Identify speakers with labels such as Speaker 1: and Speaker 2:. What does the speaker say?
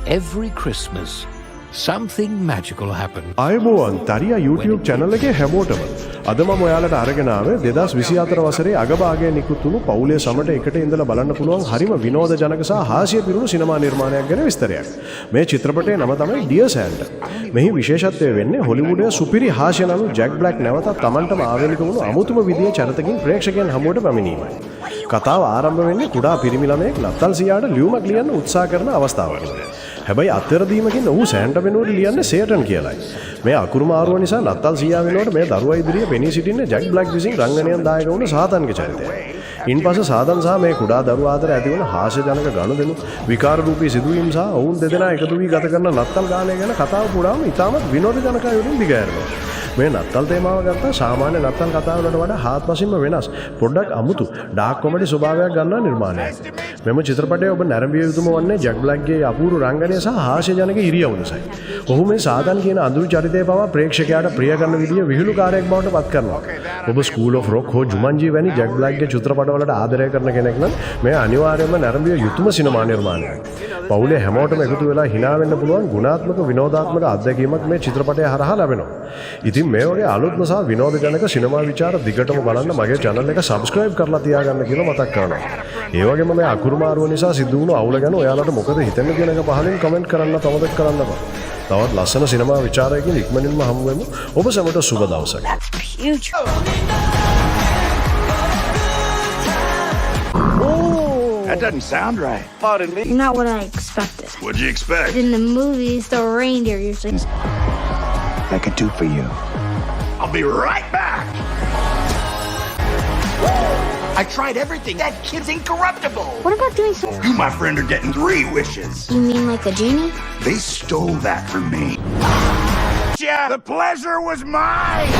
Speaker 1: Every Christmas, something magical happens.
Speaker 2: අයබෝවන් තරියා YouTube channel එකේ හැමෝටම අද මම ඔයාලට අරගෙන ආවේ 2024 වසරේ අගභාගයේ නිකුත් වුණු පවුලේ සමට එකට ඉඳලා බලන්න පුළුවන් හරිම විනෝදජනක සහ හාස්‍ය පිරුණු සිනමා නිර්මාණයක් ගැන විස්තරයක්. මේ චිත්‍රපටයේ නම තමයි Dear Santa. මෙහි විශේෂත්වය වෙන්නේ හොලිවුඩයේ සුපිරි හාස්‍ය නළු ජැක් බ්ලැක් නැවතත් Tamanටම ආවේනික වුණු අමුතුම විදියේ චරිතකින් ප්‍රේක්ෂකයන් හමුවට පැමිණීමයි. කතාව ආරම්භ වෙන්නේ කුඩා පිරිමි ළමයෙක් නත්තල් සියාට ලියුමක් ලියන්න උත්සාහ කරන අවස්ථාවකින්. හැබැයි අත්තරදීමකින් ඔහු සෑන්ටා වෙනුවට ලියන්නේ සේටන් කියලායි. මේ අකුරු මාරුව නිසා නත්තල් සීයා වෙනුවට මේ දරුවා ඉදිරියේ පෙනී සිටින්නේ ජැක් බ්ලැක් විසින් රංගනයෙන් දායක වුණු සාතන්ගේ චරිතයයි. ඉන්පසු සාතන් සහ මේ කුඩා දරුවා අතර ඇති වුණ හාස්‍යජනක ගනුදෙනු, විකාර රූපී සිදුවීම් සහ ඔවුන් දෙදෙනා එකතු වී ගත කරන නත්තල් ගානය ගැන කතාව පුරාම ඉතාමත් විනෝදජනකයි වලින් දිගහැරෙනවා. මේ නත්තල් තේමාව ගත්තා සාමාන්‍ය නත්තල් කතාවලට වඩා හාත්පසින්ම වෙනස්, පොඩ්ඩක් අමුතු ඩාර්ක් කොමඩි ස්වභාවයක් ගන්නා නිර්මාණයක්. මෙම චිත්‍රපටයේ ඔබ නැරඹිය යුතුම වන්නේ ජැක් බ්ලැක්ගේ අපූර්ව රංගනය සහ හාස්‍යජනක ඉරියව් නිසායි. ඔහු මේ සාතන් කියන අඳුරු චරිතය පවා ප්‍රේක්ෂකයාට ප්‍රිය කරන විදිය විහිළුකාරයෙක් බවට පත් කරනවා. ඔබ ස්කූල් ඔෆ් රොක් හෝ ජුමන්ජි වැනි ජැක් බ්ලැක්ගේ චිත්‍රපටවලට ආදරය කරන කෙනෙක් නම් මේ අනිවාර්යයෙන්ම නැරඹිය යුතුම සිනමා නිර්මාණයක්. පවුලේ හැමෝටම එකතු වෙලා hina වෙන්න පුළුවන් ගුණාත්මක විනෝදාත්මක අත්දැකීමක් මේ චිත්‍රපටය හරහා ලැබෙනවා. ඉතින් මේ වගේ අලුත්ම සහ විනෝදජනක සිනමා විචාර දිගටම බලන්න මගේ channel එක subscribe කරලා තියාගන්න කියලා මතක් කරනවා. ඒ වගේම මේ අකුරු මාරුව නිසා සිදු වුණු අවුල ගැන ඔයාලට මොකද හිතෙන්නේ කියන එක පහලින් comment කරන්න තමදක් කරන්න බෑ. තවත් ලස්සන සිනමා විචාරයකින් ඉක්මනින්ම හමු වෙමු. ඔබ සැමට සුබ දවසක්.
Speaker 3: That doesn't sound right. Pardon me?
Speaker 4: Not what I expected.
Speaker 3: What'd you expect?
Speaker 4: In the movies, the reindeer usually.
Speaker 3: I could do for you. I'll be right back. I tried everything. That kid's incorruptible.
Speaker 4: What about doing some?
Speaker 3: You, my friend, are getting 3 wishes.
Speaker 4: You mean like a genie?
Speaker 3: They stole that from me. Yeah, the pleasure was mine.